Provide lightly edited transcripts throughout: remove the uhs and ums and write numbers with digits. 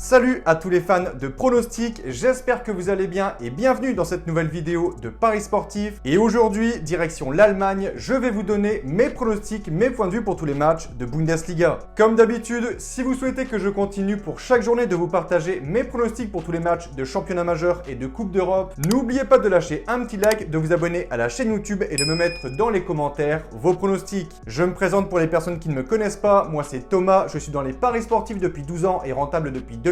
Salut à tous les fans de pronostics, j'espère que vous allez bien et bienvenue dans cette nouvelle vidéo de Paris Sportif. Et aujourd'hui, direction l'Allemagne, je vais vous donner mes pronostics, mes points de vue pour tous les matchs de Bundesliga. Comme d'habitude, si vous souhaitez que je continue pour chaque journée de vous partager mes pronostics pour tous les matchs de championnat majeur et de Coupe d'Europe, n'oubliez pas de lâcher un petit like, de vous abonner à la chaîne YouTube et de me mettre dans les commentaires vos pronostics. Je me présente pour les personnes qui ne me connaissent pas, moi c'est Thomas, je suis dans les Paris Sportifs depuis 12 ans et rentable depuis 2017.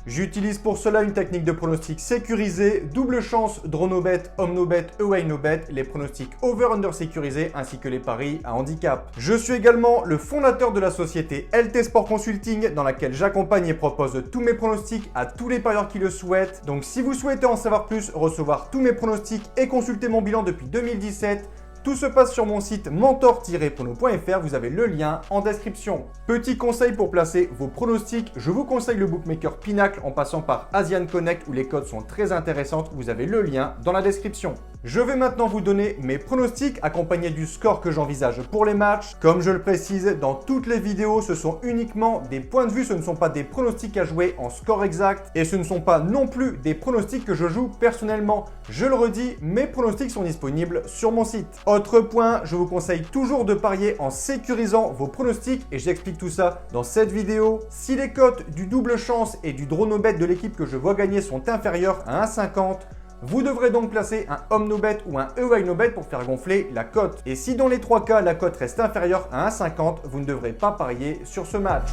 J'utilise pour cela une technique de pronostic sécurisée, double chance, draw no bet, home no bet, away no bet, les pronostics over-under sécurisés ainsi que les paris à handicap. Je suis également le fondateur de la société LT Sport Consulting dans laquelle j'accompagne et propose tous mes pronostics à tous les parieurs qui le souhaitent. Donc si vous souhaitez en savoir plus, recevoir tous mes pronostics et consulter mon bilan depuis 2017, tout se passe sur mon site mentor-prono.fr, vous avez le lien en description. Petit conseil pour placer vos pronostics, je vous conseille le bookmaker Pinacle en passant par Asian Connect où les codes sont très intéressantes, vous avez le lien dans la description. Je vais maintenant vous donner mes pronostics accompagnés du score que j'envisage pour les matchs. Comme je le précise dans toutes les vidéos, ce sont uniquement des points de vue, ce ne sont pas des pronostics à jouer en score exact et ce ne sont pas non plus des pronostics que je joue personnellement. Je le redis, mes pronostics sont disponibles sur mon site. Autre point, je vous conseille toujours de parier en sécurisant vos pronostics et j'explique tout ça dans cette vidéo. Si les cotes du double chance et du draw no bet de l'équipe que je vois gagner sont inférieures à 1,50, vous devrez donc placer un home no bet ou un away no bet pour faire gonfler la cote. Et si dans les trois cas la cote reste inférieure à 1,50, vous ne devrez pas parier sur ce match.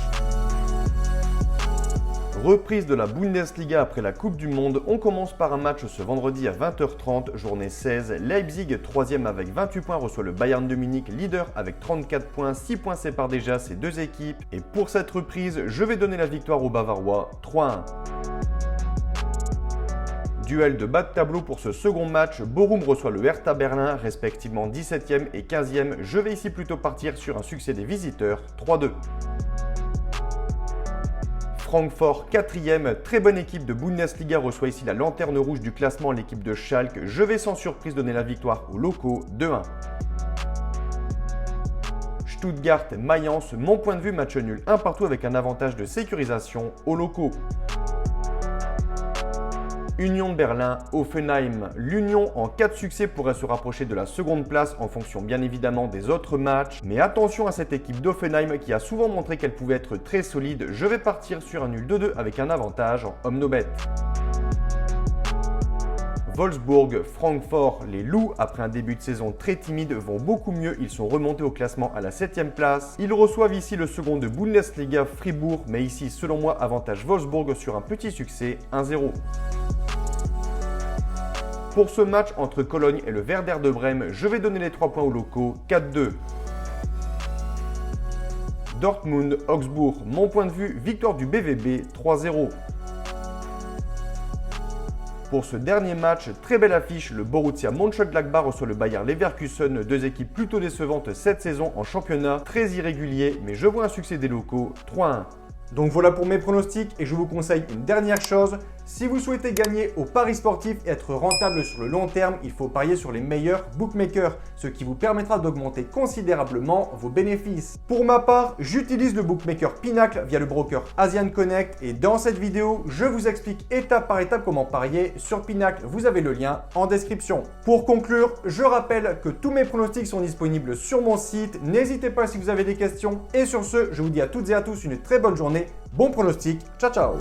Reprise de la Bundesliga après la Coupe du Monde, on commence par un match ce vendredi à 20h30, journée 16. Leipzig, 3e avec 28 points, reçoit le Bayern de Munich, leader avec 34 points, 6 points séparent déjà ces deux équipes. Et pour cette reprise, je vais donner la victoire aux Bavarois, 3-1. Duel de bas de tableau pour ce second match, Bochum reçoit le Hertha Berlin, respectivement 17e et 15e. Je vais ici plutôt partir sur un succès des visiteurs, 3-2. Francfort, 4e, très bonne équipe de Bundesliga, reçoit ici la lanterne rouge du classement, l'équipe de Schalke. Je vais sans surprise donner la victoire aux locaux, 2-1. Stuttgart, Mayence, mon point de vue, match nul, 1 partout avec un avantage de sécurisation aux locaux. Union Berlin, Hoffenheim. L'Union en cas de succès pourrait se rapprocher de la seconde place en fonction bien évidemment des autres matchs. Mais attention à cette équipe d'Hoffenheim qui a souvent montré qu'elle pouvait être très solide. Je vais partir sur un nul 2-2 avec un avantage en home no bet. Wolfsburg, Francfort, les Loups, après un début de saison très timide, vont beaucoup mieux. Ils sont remontés au classement à la 7e place. Ils reçoivent ici le second de Bundesliga, Fribourg, mais ici, selon moi, avantage Wolfsburg sur un petit succès, 1-0. Pour ce match entre Cologne et le Werder de Brême, je vais donner les 3 points aux locaux, 4-2. Dortmund, Augsbourg, mon point de vue, victoire du BVB, 3-0. Pour ce dernier match, très belle affiche, le Borussia Mönchengladbach reçoit le Bayer Leverkusen, deux équipes plutôt décevantes cette saison en championnat, très irrégulier, mais je vois un succès des locaux, 3-1. Donc voilà pour mes pronostics et je vous conseille une dernière chose. Si vous souhaitez gagner au Paris Sportif et être rentable sur le long terme, il faut parier sur les meilleurs bookmakers, ce qui vous permettra d'augmenter considérablement vos bénéfices. Pour ma part, j'utilise le bookmaker Pinacle via le broker Asian Connect et dans cette vidéo, je vous explique étape par étape comment parier sur Pinacle. Vous avez le lien en description. Pour conclure, je rappelle que tous mes pronostics sont disponibles sur mon site. N'hésitez pas si vous avez des questions. Et sur ce, je vous dis à toutes et à tous une très bonne journée. Bon pronostic, ciao ciao!